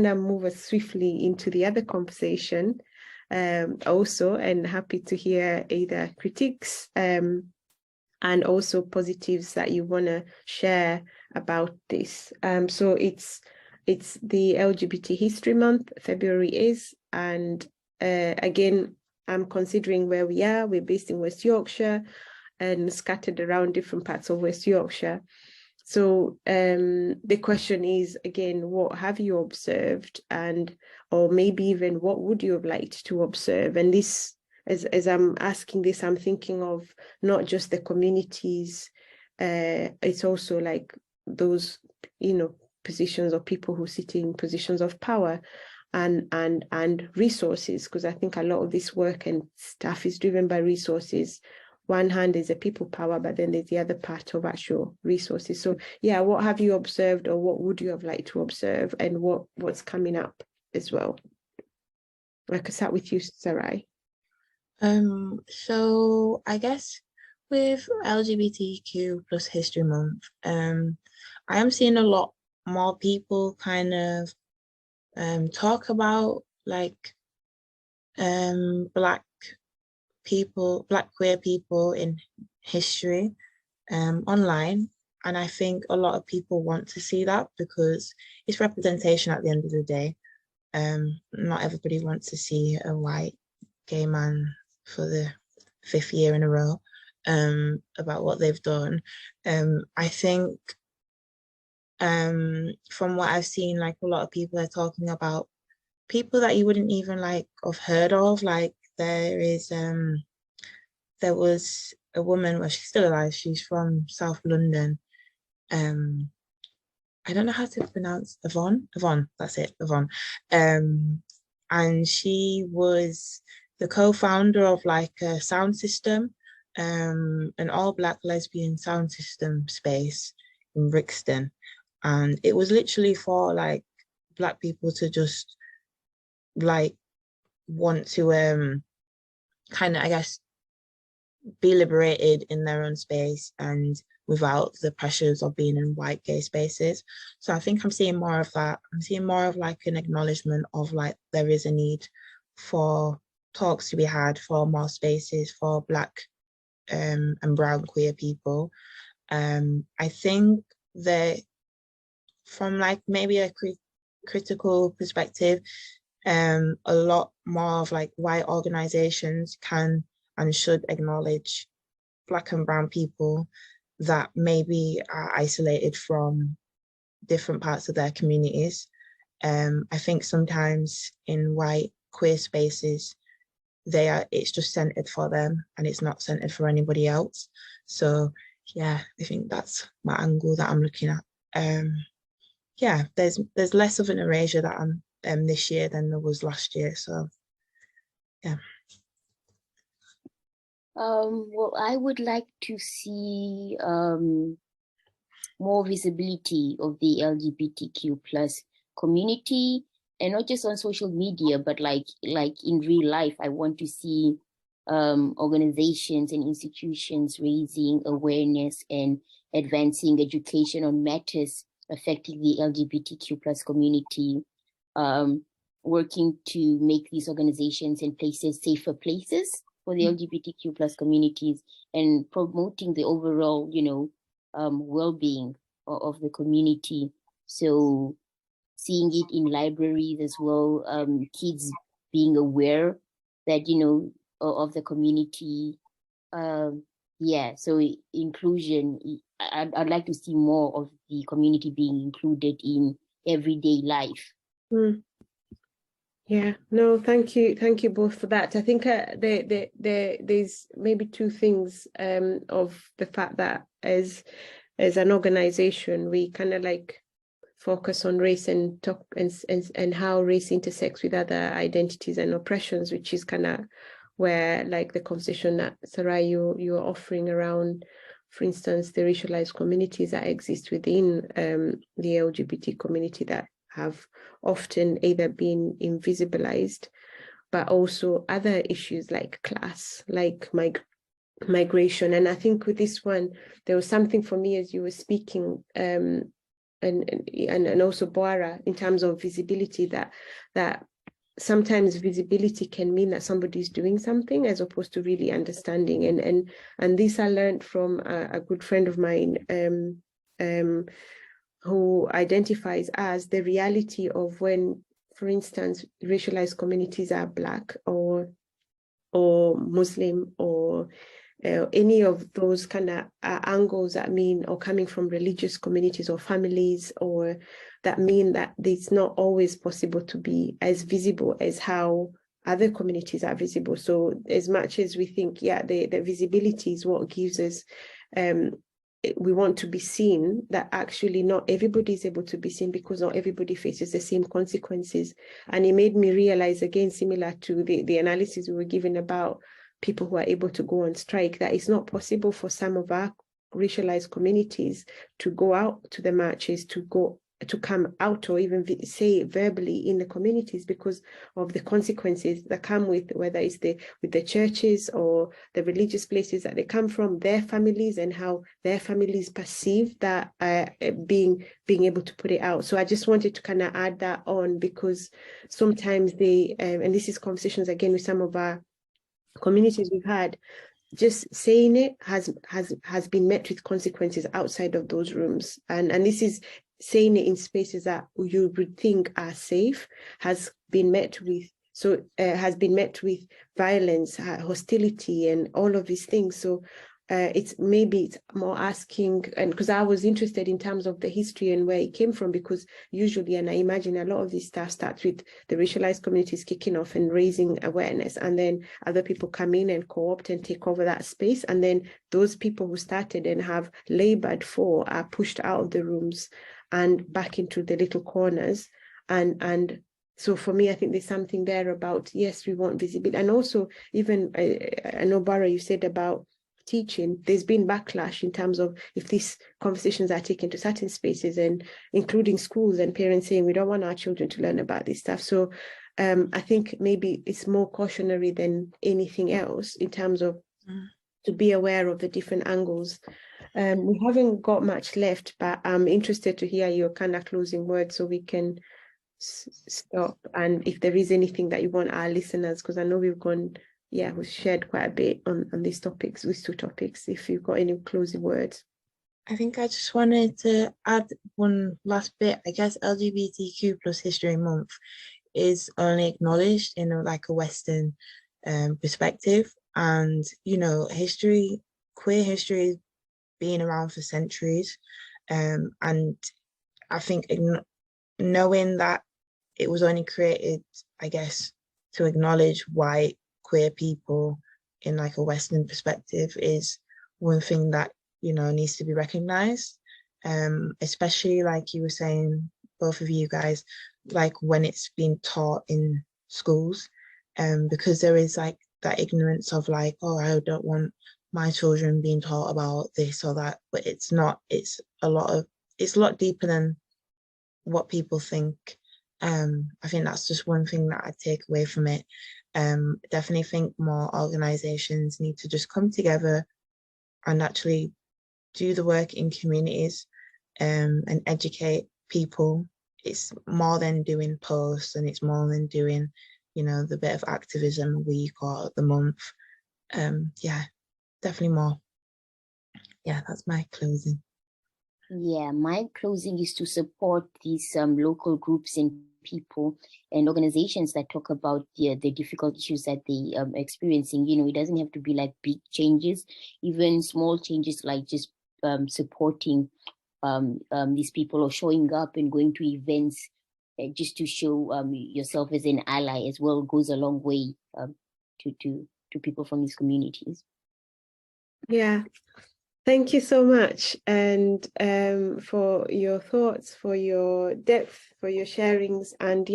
move us swiftly into the other conversation also, and happy to hear either critiques and also positives that you want to share about this. So it's the LGBT History Month, February is, and again, I'm considering where we are. We're based in West Yorkshire and scattered around different parts of West Yorkshire. So the question is, again, what have you observed, and or maybe even what would you have liked to observe? And this, as I'm asking this, I'm thinking of not just the communities, it's also like those, positions or people who sit in positions of power and resources, because I think a lot of this work and stuff is driven by resources. One hand is a people power, but then there's the other part of actual resources. So yeah, what have you observed, or what would you have liked to observe, and what's coming up as well? I could start with you, Sarai. So I guess with LGBTQ plus History Month, I am seeing a lot more people kind of talk about like Black queer people in history online. And I think a lot of people want to see that because it's representation at the end of the day. Not everybody wants to see a white gay man for the 5th year in a row about what they've done. I think from what I've seen, like a lot of people are talking about people that you wouldn't even like have heard of. Like there was a woman, well, she's still alive, she's from South London. I don't know how to pronounce Yvonne, that's it, Yvonne. And she was the co-founder of like a sound system, an all-Black lesbian sound system space in Brixton. And it was literally for like Black people to just like want to kind of, I guess, be liberated in their own space and without the pressures of being in white gay spaces. So I think I'm seeing more of that. I'm seeing more of like an acknowledgement of like there is a need for talks to be had, for more spaces for Black and brown queer people. I think that from like maybe a critical perspective, a lot more of like white organizations can and should acknowledge Black and brown people that maybe are isolated from different parts of their communities. I think sometimes in white queer spaces, it's just centered for them and it's not centered for anybody else. So yeah, I think that's my angle that I'm looking at. Yeah, there's less of an erasure that I'm this year than there was last year. So yeah. Well, I would like to see more visibility of the LGBTQ plus community, and not just on social media, but like in real life. I want to see organizations and institutions raising awareness and advancing education on matters affecting the LGBTQ plus community, working to make these organizations and places safer places for the LGBTQ plus communities, and promoting the overall, well-being of the community. So seeing it in libraries as well, kids being aware that, of the community. Yeah, so inclusion, I'd like to see more of the community being included in everyday life. Yeah, no, thank you both for that. I think there's maybe two things of the fact that as an organization, we kind of like focus on race and talk and how race intersects with other identities and oppressions, which is kind of where like the conversation that Sarai you're offering around, for instance, the racialized communities that exist within the LGBT community that have often either been invisibilized, but also other issues like class, like migration. And I think with this one, there was something for me as you were speaking and also Boara, in terms of visibility, that sometimes visibility can mean that somebody's doing something as opposed to really understanding. And this I learned from a good friend of mine, who identifies as the reality of when, for instance, racialized communities are Black or Muslim or any of those kind of angles that mean, or coming from religious communities or families, or that mean that it's not always possible to be as visible as how other communities are visible. So as much as we think, yeah, the visibility is what gives us, we want to be seen, that actually not everybody is able to be seen, because not everybody faces the same consequences. And it made me realize, again, similar to the analysis we were given about people who are able to go on strike, that it's not possible for some of our racialized communities to go out to the marches, to come out, or even say verbally in the communities, because of the consequences that come with, whether it's with the churches or the religious places that they come from, their families, and how their families perceive that being able to put it out. So I just wanted to kind of add that on, because sometimes they, and this is conversations again with some of our communities we've had, just saying it has been met with consequences outside of those rooms, and this is saying it in spaces that you would think are safe, has been met with violence, hostility, and all of these things. So it's more asking, and because I was interested in terms of the history and where it came from, because usually, and I imagine a lot of this stuff starts with the racialized communities kicking off and raising awareness, and then other people come in and co-opt and take over that space, and then those people who started and have labored for are pushed out of the rooms and back into the little corners. And so for me, I think there's something there about, yes, we want visibility. And also, even I know, Bara, you said about teaching, there's been backlash in terms of if these conversations are taken to certain spaces, and including schools, and parents saying we don't want our children to learn about this stuff. So I think maybe it's more cautionary than anything else in terms of to be aware of the different angles. We haven't got much left, but I'm interested to hear your kind of closing words so we can stop. And if there is anything that you want our listeners, because I know we've shared quite a bit on these topics, these two topics. If you've got any closing words. I think I just wanted to add one last bit. I guess LGBTQ plus History Month is only acknowledged in a Western perspective. And, queer history has been around for centuries. And I think knowing that it was only created, I guess, to acknowledge white queer people in a Western perspective is one thing that, needs to be recognized. Especially like you were saying, both of you guys, when it's being taught in schools, because there is that ignorance of oh, I don't want my children being taught about this or that, but it's not. It's a lot deeper than what people think. I think that's just one thing that I take away from it. Definitely think more organizations need to just come together and actually do the work in communities and educate people. It's more than doing posts, and it's more than doing, the bit of activism a week or the month. Definitely more. Yeah, that's my closing. Yeah, my closing is to support these local groups and people and organizations that talk about the difficult issues that they are experiencing. It doesn't have to be big changes, even small changes like just supporting these people, or showing up and going to events just to show yourself as an ally as well, goes a long way to people from these communities. Yeah. Thank you so much, and for your thoughts, for your depth, for your sharings, and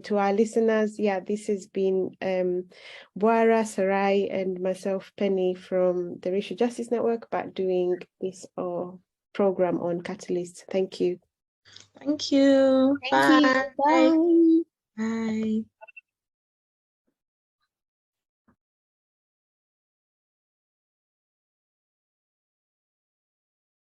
to our listeners, this has been Boara, Sarai, and myself, Penny, from the Racial Justice Network, but doing this program on Catalyst. Thank you. Thank you. Thank you. Bye. Bye.